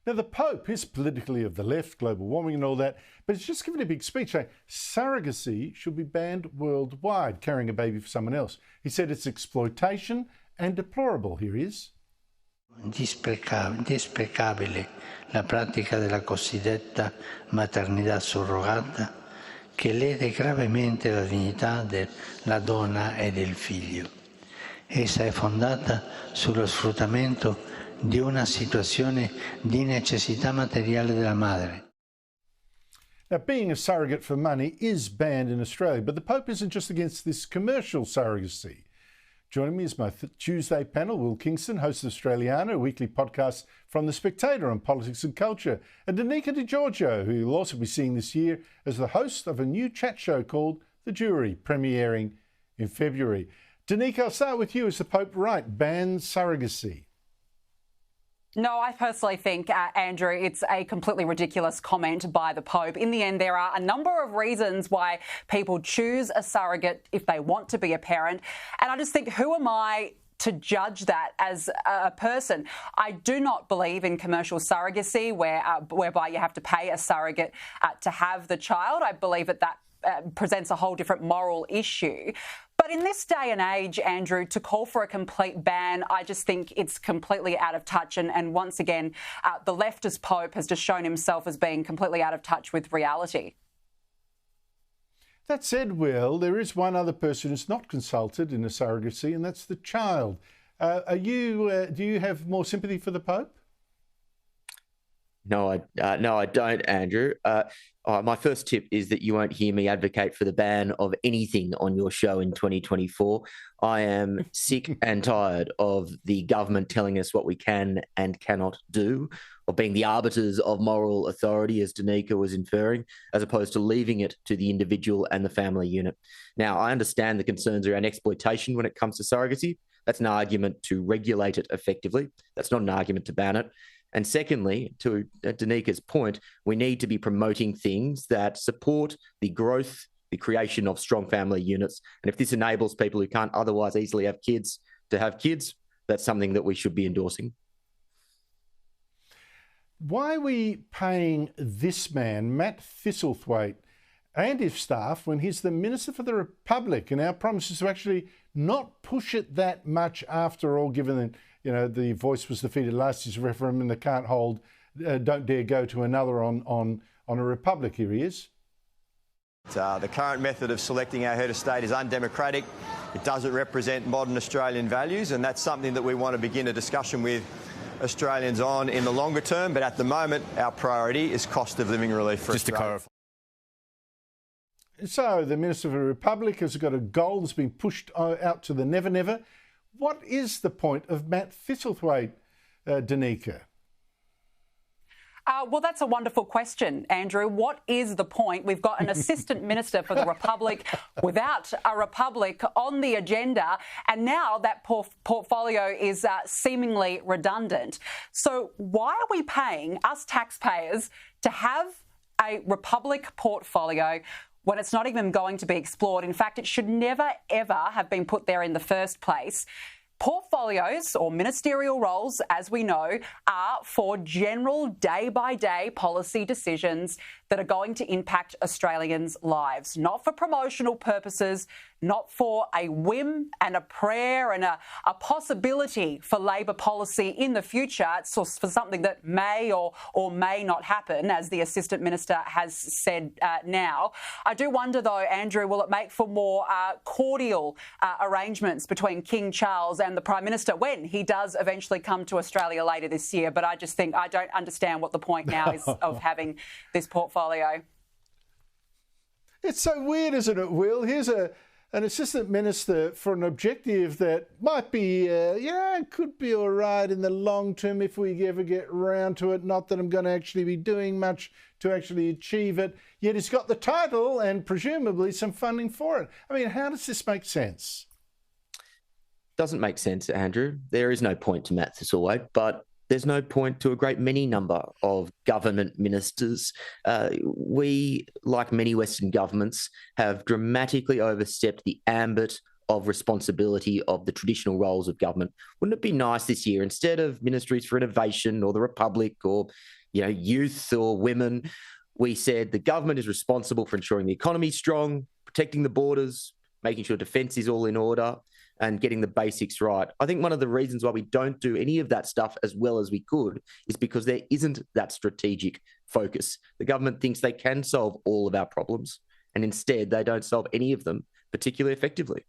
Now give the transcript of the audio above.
Now, the Pope is politically of the left, global warming and all that, but he's just given a big speech saying surrogacy should be banned worldwide, carrying a baby for someone else. He said it's exploitation and deplorable. Here he is. Desprecabile la pratica della cosiddetta maternità surrogata che lede gravemente la dignità della donna e del figlio. Essa è fondata sullo sfruttamento di una situazione di necessità materiale della madre. Now, being a surrogate for money is banned in Australia, but the Pope isn't just against this commercial surrogacy. Joining me is my Tuesday panel, Will Kingston, host of Australiana, a weekly podcast from The Spectator on politics and culture, and Danica Di Giorgio, who you'll also be seeing this year as the host of a new chat show called The Jury, premiering in February. Danica, I'll start with you. Is the Pope right? Ban surrogacy? No, I personally think, Andrew, it's a completely ridiculous comment by the Pope. In the end, there are a number of reasons why people choose a surrogate if they want to be a parent. And I just think, who am I to judge that as a person? I do not believe in commercial surrogacy whereby you have to pay a surrogate to have the child. I believe that presents a whole different moral issue. But in this day and age, Andrew, to call for a complete ban, I just think it's completely out of touch. And once again, the leftist Pope has just shown himself as being completely out of touch with reality. That said, Will, there is one other person who's not consulted in a surrogacy, and that's the child. Do you have more sympathy for the Pope? No, I don't, Andrew. My first tip is that you won't hear me advocate for the ban of anything on your show in 2024. I am sick and tired of the government telling us what we can and cannot do, or being the arbiters of moral authority, as Danica was inferring, as opposed to leaving it to the individual and the family unit. Now, I understand the concerns around exploitation when it comes to surrogacy. That's an argument to regulate it effectively. That's not an argument to ban it. And secondly, to Danica's point, we need to be promoting things that support the growth, the creation of strong family units. And if this enables people who can't otherwise easily have kids to have kids, that's something that we should be endorsing. Why are we paying this man, Matt Thistlethwaite, and his staff when he's the Minister for the Republic, and our promise is to actually not push it that much after all, given that the Voice was defeated last year's referendum and they can't hold, don't dare go to another on a republic. Here he is. The current method of selecting our head of state is undemocratic. It doesn't represent modern Australian values, and that's something that we want to begin a discussion with Australians on in the longer term. But at the moment, our priority is cost of living relief for Australia. Just to clarify. So the Minister for the Republic has got a goal that's been pushed out to the never never. What is the point of Matt Thistlethwaite, Danica? Well, that's a wonderful question, Andrew. What is the point? We've got an Assistant Minister for the Republic without a Republic on the agenda, and now that portfolio is seemingly redundant. So why are we paying us taxpayers to have a Republic portfolio when it's not even going to be explored? In fact, it should never, ever have been put there in the first place. Portfolios or ministerial roles, as we know, are for general day-by-day policy decisions that are going to impact Australians' lives, not for promotional purposes, not for a whim and a prayer and a possibility for Labor policy in the future. It's for something that may or may not happen, as the Assistant Minister has said now. I do wonder, though, Andrew, will it make for more cordial arrangements between King Charles and the Prime Minister when he does eventually come to Australia later this year? But I just think I don't understand what the point now is of having this portfolio. It's so weird, isn't it, Will? Here's an Assistant Minister for an objective that might be, it could be all right in the long term if we ever get round to it. Not that I'm going to actually be doing much to actually achieve it. Yet he's got the title and presumably some funding for it. I mean, how does this make sense? Doesn't make sense, Andrew. There is no point to Matt Thistlethwaite, but there's no point to a great many number of government ministers. We, like many Western governments, have dramatically overstepped the ambit of responsibility of the traditional roles of government. Wouldn't it be nice this year, instead of Ministries for Innovation or the Republic or, youth or women, we said the government is responsible for ensuring the economy is strong, protecting the borders, making sure defence is all in order, and getting the basics right. I think one of the reasons why we don't do any of that stuff as well as we could is because there isn't that strategic focus. The government thinks they can solve all of our problems, and instead they don't solve any of them particularly effectively.